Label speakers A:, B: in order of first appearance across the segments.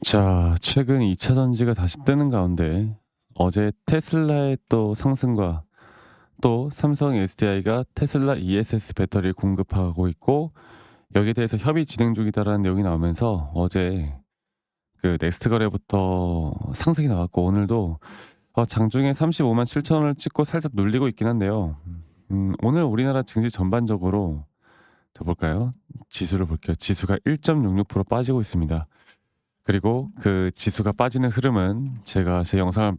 A: 최근 2차 전지가 다시 뜨는 가운데 어제 테슬라의 또 상승과 또 삼성 SDI가 테슬라 ESS 배터리를 공급하고 있고 여기에 대해서 협의 진행 중이다라는 내용이 나오면서 어제 그 넥스트 거래부터 상승이 나왔고 오늘도 장중에 35만 7천 원을 찍고 살짝 눌리고 있긴 한데요. 오늘 우리나라 증시 전반적으로 더 볼까요? 지수를 볼게요. 지수가 1.66% 빠지고 있습니다. 그리고 그 지수가 빠지는 흐름은 제가 제 영상을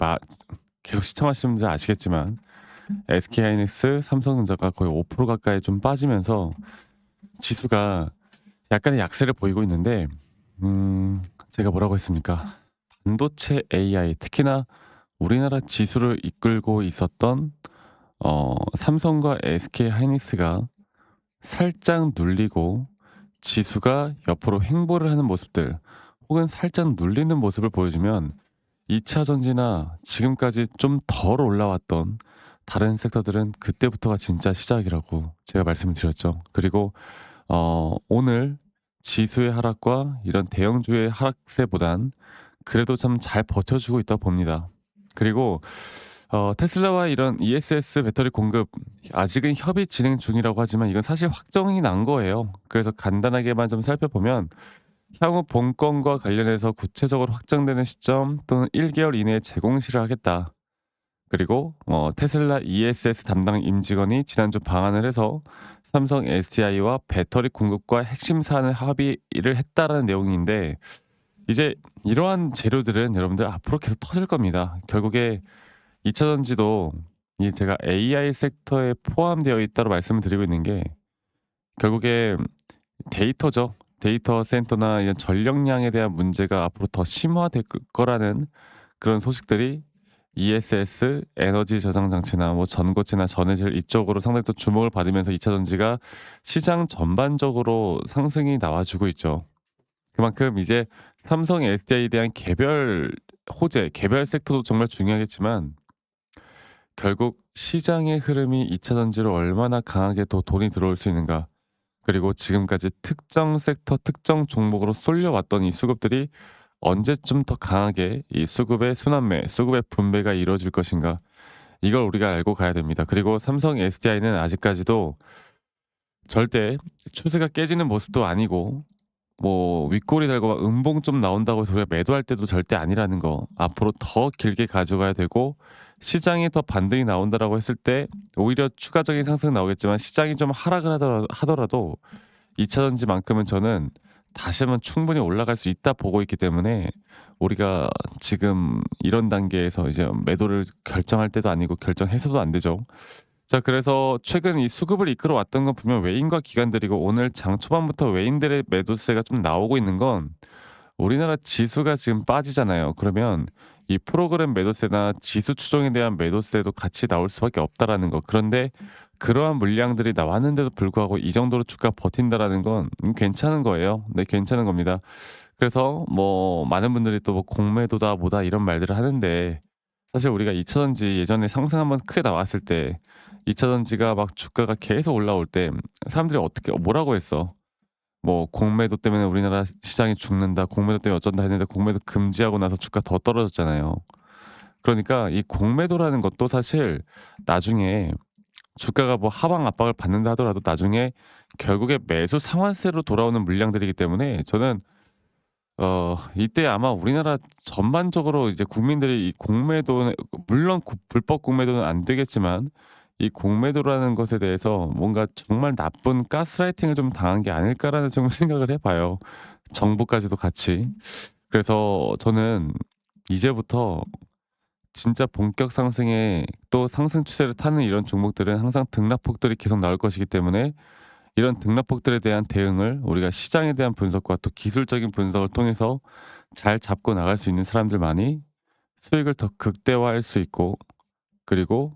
A: 계속 시청하시는 분들 아시겠지만 SK하이닉스, 삼성전자가 거의 5% 가까이 좀 빠지면서 지수가 약간의 약세를 보이고 있는데 제가 뭐라고 했습니까? 반도체 AI 특히나 우리나라 지수를 이끌고 있었던 삼성과 SK하이닉스가 살짝 눌리고 지수가 옆으로 횡보를 하는 모습들 혹은 살짝 눌리는 모습을 보여주면 2차 전지나 지금까지 좀 덜 올라왔던 다른 섹터들은 그때부터가 진짜 시작이라고 제가 말씀을 드렸죠. 그리고 오늘 지수의 하락과 이런 대형주의 하락세보단 그래도 참 잘 버텨주고 있다고 봅니다. 그리고 테슬라와 이런 ESS 배터리 공급 아직은 협의 진행 중이라고 하지만 이건 사실 확정이 난 거예요. 그래서 간단하게만 좀 살펴보면 향후 본건과 관련해서 구체적으로 확정되는 시점 또는 1개월 이내에 재공시를 하겠다. 그리고 테슬라 ESS 담당 임직원이 지난주 방한을 해서 삼성 SDI와 배터리 공급과 핵심 사안을 합의를 했다라는 내용인데 이제 이러한 재료들은 여러분들 앞으로 계속 터질 겁니다. 결국에 2차 전지도 이 제가 AI 섹터에 포함되어 있다고 말씀을 드리고 있는 게 결국에 데이터죠. 데이터 센터나 이런 전력량에 대한 문제가 앞으로 더 심화될 거라는 그런 소식들이 ESS 에너지 저장 장치나 뭐 전고체나 전해질 이쪽으로 상당히 또 주목을 받으면서 2차 전지가 시장 전반적으로 상승이 나와주고 있죠. 그만큼 이제 삼성 SDI에 대한 개별 호재, 개별 섹터도 정말 중요하겠지만 결국 시장의 흐름이 2차 전지로 얼마나 강하게 더 돈이 들어올 수 있는가 그리고 지금까지 특정 섹터, 특정 종목으로 쏠려왔던 이 수급들이 언제쯤 더 강하게 이 수급의 순환매, 수급의 분배가 이루어질 것인가 이걸 우리가 알고 가야 됩니다. 그리고 삼성 SDI는 아직까지도 절대 추세가 깨지는 모습도 아니고 뭐 윗꼬리 달고 막 음봉 좀 나온다고 해서 우리가 매도할 때도 절대 아니라는 거 앞으로 더 길게 가져가야 되고 시장이 더 반등이 나온다라고 했을 때 오히려 추가적인 상승 나오겠지만 시장이 좀 하락을 하더라도 2차 전지만큼은 저는 다시 한번 충분히 올라갈 수 있다 보고 있기 때문에 우리가 지금 이런 단계에서 이제 매도를 결정할 때도 아니고 결정해서도 안 되죠. 자, 그래서 최근 이 수급을 이끌어 왔던 건 분명 외인과 기관들이고 오늘 장 초반부터 외인들의 매도세가 좀 나오고 있는 건 우리나라 지수가 지금 빠지잖아요. 그러면 이 프로그램 매도세나 지수 추종에 대한 매도세도 같이 나올 수밖에 없다라는 거. 그런데 그러한 물량들이 나왔는데도 불구하고 이 정도로 주가 버틴다라는 건 괜찮은 거예요. 네, 괜찮은 겁니다. 그래서 뭐 많은 분들이 또 뭐 공매도다 뭐다 이런 말들을 하는데 사실 우리가 2차 전지 예전에 상승 한번 크게 나왔을 때 2차 전지가 막 주가가 계속 올라올 때 사람들이 어떻게 뭐라고 했어? 뭐 공매도 때문에 우리나라 시장이 죽는다. 공매도 때문에 어쩐다 했는데 공매도 금지하고 나서 주가 더 떨어졌잖아요. 그러니까 이 공매도라는 것도 사실 나중에 주가가 뭐 하방 압박을 받는다 하더라도 나중에 결국에 매수 상환세로 돌아오는 물량들이기 때문에 저는 이때 아마 우리나라 전반적으로 이제 국민들이 이 공매도 물론 불법 공매도는 안 되겠지만 이 공매도라는 것에 대해서 뭔가 정말 나쁜 가스라이팅을 좀 당한 게 아닐까라는 좀 생각을 해 봐요. 정부까지도 같이. 그래서 저는 이제부터 진짜 본격 상승에 또 상승 추세를 타는 이런 종목들은 항상 등락폭들이 계속 나올 것이기 때문에 이런 등락폭들에 대한 대응을 우리가 시장에 대한 분석과 또 기술적인 분석을 통해서 잘 잡고 나갈 수 있는 사람들만이 수익을 더 극대화할 수 있고 그리고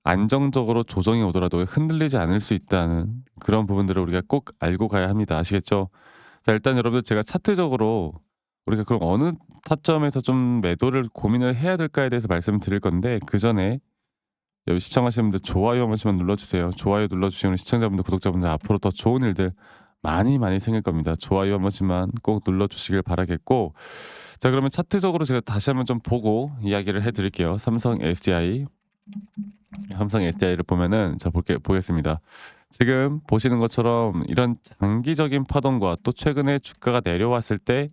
A: 안정적으로 조정이 오더라도 흔들리지 않을 수 있다는 그런 부분들을 우리가 꼭 알고 가야 합니다. 아시겠죠? 자, 일단 여러분들 제가 차트적으로 우리가 그럼 어느 타점에서 좀 매도를 고민을 해야 될까에 대해서 말씀을 드릴 건데 그전에 여기 시청하시는 분들 좋아요 한 번씩만 눌러주세요. 좋아요 눌러주시면 시청자분들, 구독자분들 앞으로 더 좋은 일들 많이 생길 겁니다. 좋아요 한 번씩만 꼭 눌러 주시길 바라겠고, 자 그러면 차트적으로 제가 다시 한번 좀 보고 이야기를 해 드릴게요. 삼성 SDI를 보면은 자 볼게 보겠습니다. 지금 보시는 것처럼 이런 장기적인 파동과 또 최근에 주가가 내려왔을 때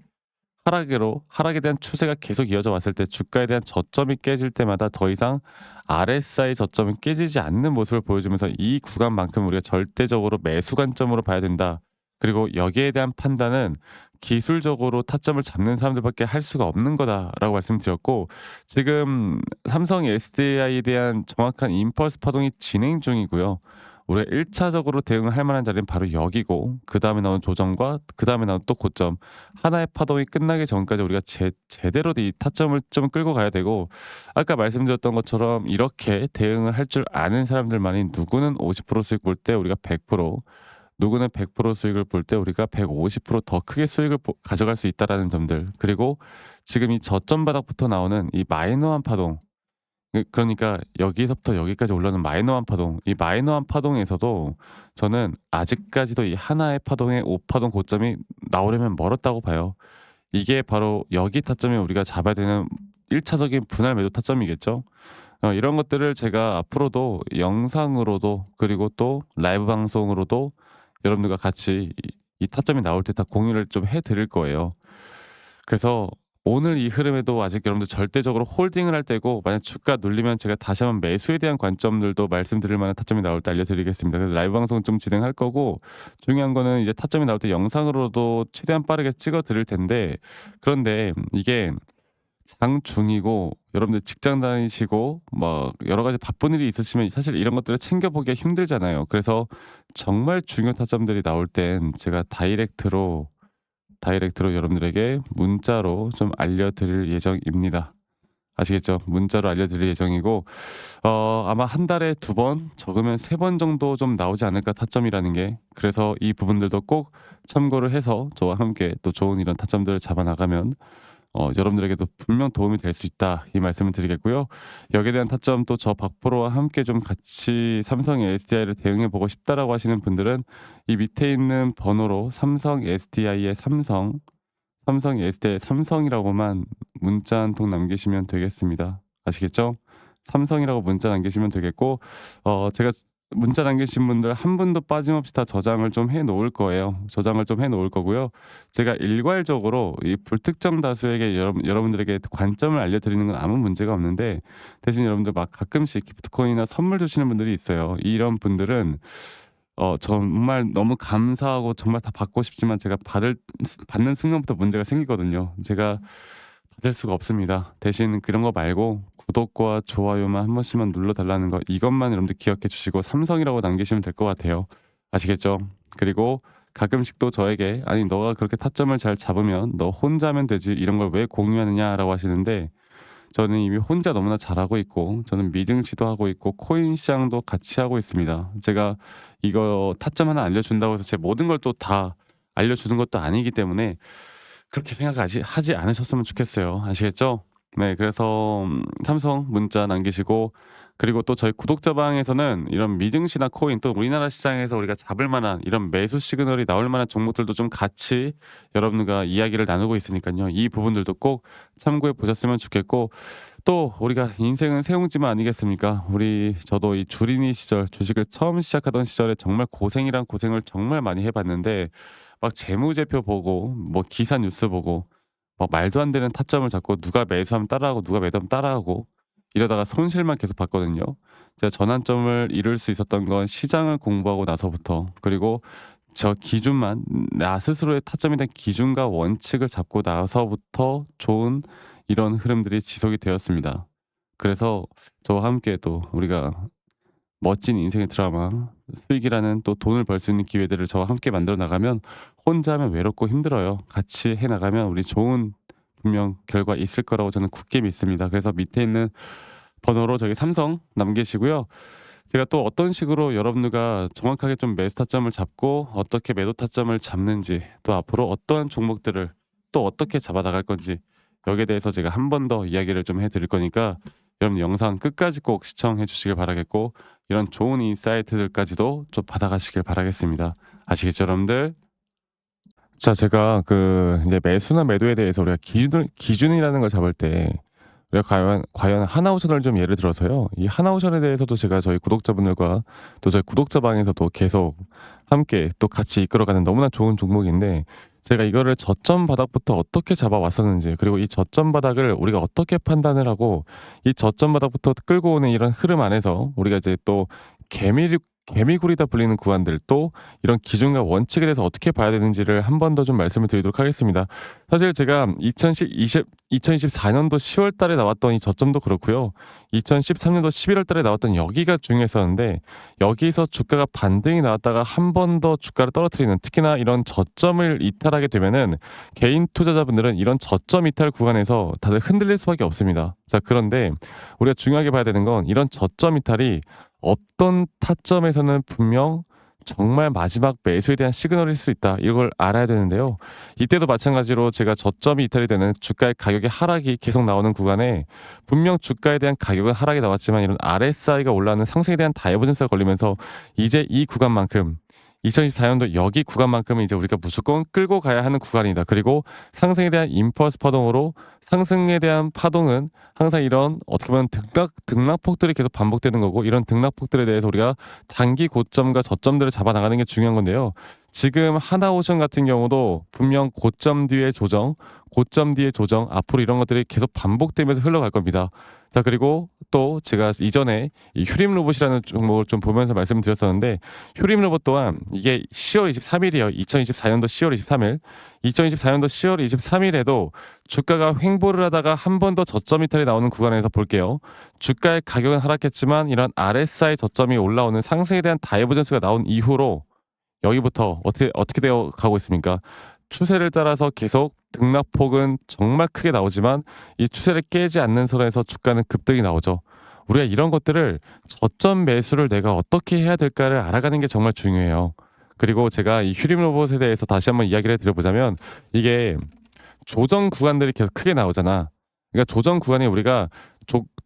A: 하락에 대한 추세가 계속 이어져 왔을 때 주가에 대한 저점이 깨질 때마다 더 이상 RSI 저점이 깨지지 않는 모습을 보여주면서 이 구간만큼 우리가 절대적으로 매수 관점으로 봐야 된다. 그리고 여기에 대한 판단은 기술적으로 타점을 잡는 사람들밖에 할 수가 없는 거다라고 말씀드렸고, 지금 삼성 SDI에 대한 정확한 임펄스 파동이 진행 중이고요. 우리가 1차적으로 대응할 만한 자리는 바로 여기고, 그다음에 나오는 조정과 그다음에 나오는 또 고점, 하나의 파동이 끝나기 전까지 우리가 제대로 이 타점을 좀 끌고 가야 되고, 아까 말씀드렸던 것처럼 이렇게 대응을 할 줄 아는 사람들만이, 누구는 50% 수익 볼 때 우리가 100%, 누구는 100% 수익을 볼 때 우리가 150%더 크게 수익을 가져갈 수 있다라는 점들, 그리고 지금 이 저점 바닥부터 나오는 이 마이너한 파동, 그러니까 여기서부터 여기까지 올라오는 마이너한 파동, 이 마이너한 파동에서도 저는 아직까지도 이 하나의 파동의 5파동 고점이 나오려면 멀었다고 봐요. 이게 바로 여기 타점이 우리가 잡아야 되는 1차적인 분할 매도 타점이겠죠. 이런 것들을 제가 앞으로도 영상으로도 그리고 또 라이브 방송으로도 여러분들과 같이 이 타점이 나올 때 다 공유를 좀 해 드릴 거예요. 그래서 오늘 이 흐름에도 아직 여러분들 절대적으로 홀딩을 할 때고, 만약 주가 눌리면 제가 다시 한번 매수에 대한 관점들도 말씀드릴 만한 타점이 나올 때 알려드리겠습니다. 그래서 라이브 방송 좀 진행할 거고, 중요한 거는 이제 타점이 나올 때 영상으로도 최대한 빠르게 찍어 드릴 텐데, 그런데 이게 장중이고 여러분들 직장 다니시고 뭐 여러 가지 바쁜 일이 있으시면 사실 이런 것들을 챙겨보기가 힘들잖아요. 그래서 정말 중요 타점들이 나올 땐 제가 다이렉트로 여러분들에게 문자로 좀 알려드릴 예정입니다. 아시겠죠? 문자로 알려드릴 예정이고, 아마 한 달에 2번, 적으면 3번 정도 좀 나오지 않을까 타점이라는 게. 그래서 이 부분들도 꼭 참고를 해서 저와 함께 또 좋은 이런 타점들을 잡아 나가면 여러분들에게도 분명 도움이 될 수 있다, 이 말씀을 드리겠고요. 여기에 대한 타점, 또 저 박프로와 함께 좀 같이 삼성의 SDI를 대응해 보고 싶다라고 하시는 분들은 이 밑에 있는 번호로 삼성 SDI의 삼성 SDI의 삼성이라고만 문자 한 통 남기시면 되겠습니다. 아시겠죠? 삼성이라고 문자 남기시면 되겠고, 제가 문자 남기신 분들 한 분도 빠짐없이 다 저장을 좀 해 놓을 거예요. 저장을 좀 해 놓을 거고요. 제가 일괄적으로 이 불특정 다수에게 여러분들에게 관점을 알려드리는 건 아무 문제가 없는데, 대신 여러분들 막 가끔씩 기프트코인이나 선물 주시는 분들이 있어요. 이런 분들은 정말 너무 감사하고 정말 다 받고 싶지만, 제가 받는 순간부터 문제가 생기거든요. 제가 받을 수가 없습니다. 대신 그런 거 말고 구독과 좋아요만 한 번씩만 눌러 달라는 거, 이것만 여러분들 기억해 주시고 삼성이라고 남기시면 될 것 같아요. 아시겠죠? 그리고 가끔씩 또 저에게 "아니 너가 그렇게 타점을 잘 잡으면 너 혼자 하면 되지. 이런 걸 왜 공유하느냐?"라고 하시는데, 저는 이미 혼자 너무나 잘하고 있고, 저는 미증시도 하고 있고 코인 시장도 같이 하고 있습니다. 제가 이거 타점 하나 알려준다고 해서 제 모든 걸 또 다 알려주는 것도 아니기 때문에 그렇게 생각하지 않으셨으면 좋겠어요. 아시겠죠? 네, 그래서 삼성 문자 남기시고, 그리고 또 저희 구독자방에서는 이런 미증시나 코인, 또 우리나라 시장에서 우리가 잡을 만한 이런 매수 시그널이 나올 만한 종목들도 좀 같이 여러분들과 이야기를 나누고 있으니까요. 이 부분들도 꼭 참고해 보셨으면 좋겠고, 또 우리가 인생은 세옹지만 아니겠습니까? 저도 이 주린이 시절, 주식을 처음 시작하던 시절에 정말 고생이란 고생을 정말 많이 해봤는데, 막 재무제표 보고 뭐 기사 뉴스 보고 막 말도 안 되는 타점을 잡고, 누가 매수하면 따라하고 누가 매도하면 따라하고, 이러다가 손실만 계속 봤거든요. 제가 전환점을 이룰 수 있었던 건 시장을 공부하고 나서부터, 그리고 저 기준만, 나 스스로의 타점에 대한 기준과 원칙을 잡고 나서부터 좋은 이런 흐름들이 지속이 되었습니다. 그래서 저와 함께 또 우리가 멋진 인생의 드라마, 수익이라는 또 돈을 벌 수 있는 기회들을 저와 함께 만들어 나가면, 혼자 하면 외롭고 힘들어요. 같이 해 나가면 우리 좋은 분명 결과 있을 거라고 저는 굳게 믿습니다. 그래서 밑에 있는 번호로 저기 삼성 남기시고요. 제가 또 어떤 식으로 여러분들과 정확하게 좀 매수 타점을 잡고 어떻게 매도 타점을 잡는지, 또 앞으로 어떠한 종목들을 또 어떻게 잡아 나갈 건지, 여기에 대해서 제가 한 번 더 이야기를 좀 해 드릴 거니까 여러분 영상 끝까지 꼭 시청해 주시길 바라겠고, 이런 좋은 인사이트들까지도 좀 받아가시길 바라겠습니다. 아시겠죠, 여러분들? 자, 제가 이제 매수나 매도에 대해서 우리가 기준이라는 걸 잡을 때 우리가 과연 하나오션을 좀 예를 들어서요. 이 하나오션에 대해서도 제가 저희 구독자분들과 또 저희 구독자 방에서도 계속 함께 또 같이 이끌어가는 너무나 좋은 종목인데, 제가 이거를 저점 바닥부터 어떻게 잡아왔었는지, 그리고 이 저점 바닥을 우리가 어떻게 판단을 하고 이 저점 바닥부터 끌고 오는 이런 흐름 안에서 우리가 이제 또 개미굴이다 불리는 구간들, 또 이런 기준과 원칙에 대해서 어떻게 봐야 되는지를 한 번 더 좀 말씀을 드리도록 하겠습니다. 사실 제가 2024년도 10월 달에 나왔던 이 저점도 그렇고요. 2013년도 11월 달에 나왔던 여기가 중요했었는데, 여기서 주가가 반등이 나왔다가 한 번 더 주가를 떨어뜨리는, 특히나 이런 저점을 이탈하게 되면은 개인 투자자분들은 이런 저점 이탈 구간에서 다들 흔들릴 수밖에 없습니다. 자, 그런데 우리가 중요하게 봐야 되는 건 이런 저점 이탈이 어떤 타점에서는 분명 정말 마지막 매수에 대한 시그널일 수 있다, 이걸 알아야 되는데요. 이때도 마찬가지로 제가 저점이 이탈이 되는 주가의 가격의 하락이 계속 나오는 구간에 분명 주가에 대한 가격은 하락이 나왔지만 이런 RSI가 올라가는 상승에 대한 다이버전스가 걸리면서 이제 이 구간만큼, 2024년도 여기 구간만큼은 이제 우리가 무조건 끌고 가야 하는 구간이다. 그리고 상승에 대한 임펄스 파동으로, 상승에 대한 파동은 항상 이런 어떻게 보면 등락폭들이 계속 반복되는 거고, 이런 등락폭들에 대해서 우리가 단기 고점과 저점들을 잡아 나가는 게 중요한 건데요. 지금 하나오션 같은 경우도 분명 고점 뒤에 조정, 고점 뒤에 조정, 앞으로 이런 것들이 계속 반복되면서 흘러갈 겁니다. 자, 그리고 또 제가 이전에 이 휴림 로봇이라는 종목을 좀 보면서 말씀을 드렸었는데, 휴림 로봇 또한 이게 10월 23일이에요. 2024년도 10월 23일. 2024년도 10월 23일에도 주가가 횡보를 하다가 한 번 더 저점 이탈이 나오는 구간에서 볼게요. 주가의 가격은 하락했지만 이런 RSI 저점이 올라오는 상승에 대한 다이버전스가 나온 이후로 여기부터 어떻게 되어 가고 있습니까? 추세를 따라서 계속 등락폭은 정말 크게 나오지만 이 추세를 깨지 않는 선에서 주가는 급등이 나오죠. 우리가 이런 것들을 저점 매수를 내가 어떻게 해야 될까를 알아가는 게 정말 중요해요. 그리고 제가 이 휴림 로봇에 대해서 다시 한번 이야기를 드려보자면, 이게 조정 구간들이 계속 크게 나오잖아. 그러니까 조정 구간에 우리가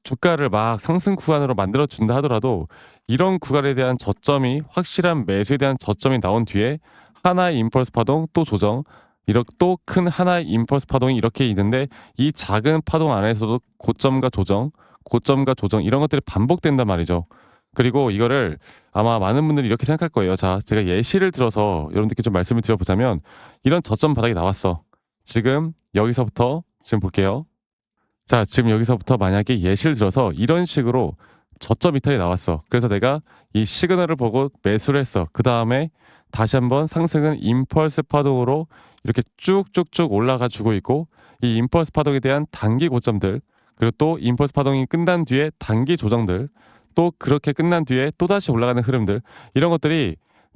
A: 주가를 막 상승 구간으로 만들어 준다 하더라도 이런 구간에 대한 저점이, 확실한 매수에 대한 저점이 나온 뒤에 하나의 임펄스 파동, 또 조정, 이렇게 또 큰 하나의 임펄스 파동이 이렇게 있는데, 이 작은 파동 안에서도 고점과 조정, 고점과 조정, 이런 것들이 반복된단 말이죠. 그리고 이거를 아마 많은 분들이 이렇게 생각할 거예요. 자, 제가 예시를 들어서 여러분들께 좀 말씀을 드려보자면, 이런 저점 바닥이 나왔어. 지금 여기서부터 지금 볼게요. 자, 지금 여기서부터 만약에 예시를 들어서 이런 식으로 저점 이탈이 나왔어. 그래서 내가 이 시그널을 보고 매수를 했어. 그 다음에 다시 한번 상승은 임펄스 파동으로 이렇게 쭉쭉쭉 올라가 주고 있고, 이 임펄스 파동에 대한 단기 고점들, 그리고 또 임펄스 파동이 끝난 뒤에 단기 조정들, 또 그렇게 끝난 뒤에 또다시 올라가는 흐름들, 이런 것들이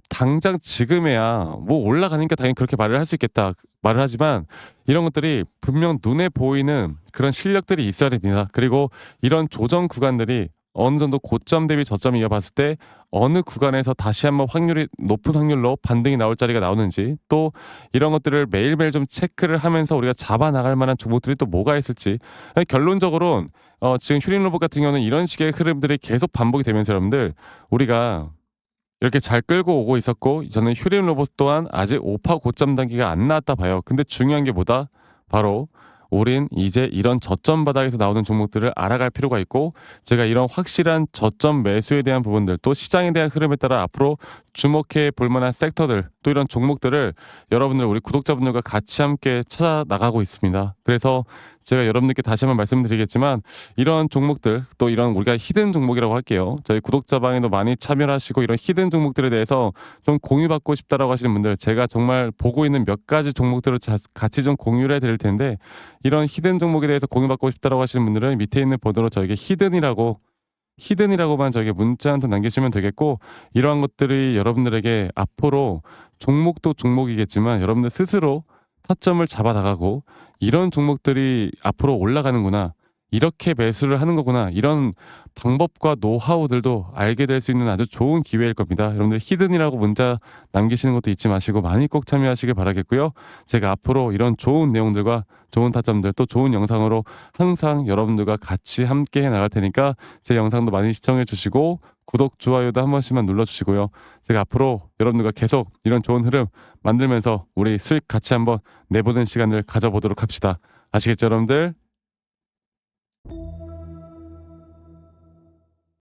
A: 당장 지금에야 뭐 올라가니까 당연히 그렇게 말을 할 수 있겠다 말을 하지만, 이런 것들이 분명 눈에 보이는 그런 실력들이 있어야 됩니다. 그리고 이런 조정 구간들이 어느 정도 고점 대비 저점이 이어봤을 때 어느 구간에서 다시 한번 확률이 높은 확률로 반등이 나올 자리가 나오는지, 또 이런 것들을 매일매일 좀 체크를 하면서 우리가 잡아 나갈 만한 종목들이 또 뭐가 있을지. 결론적으로는 지금 휴림 로봇 같은 경우는 이런 식의 흐름들이 계속 반복이 되면서 여러분들, 우리가 이렇게 잘 끌고 오고 있었고, 저는 휴림 로봇 또한 아직 오파 고점 단계가 안 나왔다 봐요. 근데 중요한 게 뭐다? 바로 우린 이제 이런 저점 바닥에서 나오는 종목들을 알아갈 필요가 있고, 제가 이런 확실한 저점 매수에 대한 부분들, 또 시장에 대한 흐름에 따라 앞으로 주목해 볼 만한 섹터들, 또 이런 종목들을 여러분들, 우리 구독자분들과 같이 함께 찾아 나가고 있습니다. 그래서 제가 여러분들께 다시 한번 말씀드리겠지만, 이런 종목들, 또 이런 우리가 히든 종목이라고 할게요. 저희 구독자 방에도 많이 참여를 하시고 이런 히든 종목들에 대해서 좀 공유받고 싶다라고 하시는 분들, 제가 정말 보고 있는 몇 가지 종목들을 같이 좀 공유를 해드릴 텐데, 이런 히든 종목에 대해서 공유받고 싶다라고 하시는 분들은 밑에 있는 번호로 저에게 히든이라고만 저에게 문자 한 통 남기시면 되겠고, 이러한 것들이 여러분들에게 앞으로 종목도 종목이겠지만 여러분들 스스로 타점을 잡아 나가고, 이런 종목들이 앞으로 올라가는구나, 이렇게 매수를 하는 거구나. 이런 방법과 노하우들도 알게 될 수 있는 아주 좋은 기회일 겁니다. 여러분들 히든이라고 문자 남기시는 것도 잊지 마시고 많이 꼭 참여하시길 바라겠고요. 제가 앞으로 이런 좋은 내용들과 좋은 타점들 또 좋은 영상으로 항상 여러분들과 같이 함께 해 나갈 테니까 제 영상도 많이 시청해 주시고 구독, 좋아요도 한 번씩만 눌러주시고요. 제가 앞으로 여러분들과 계속 이런 좋은 흐름 만들면서 우리 수익 같이 한번 내보는 시간을 가져보도록 합시다. 아시겠죠, 여러분들?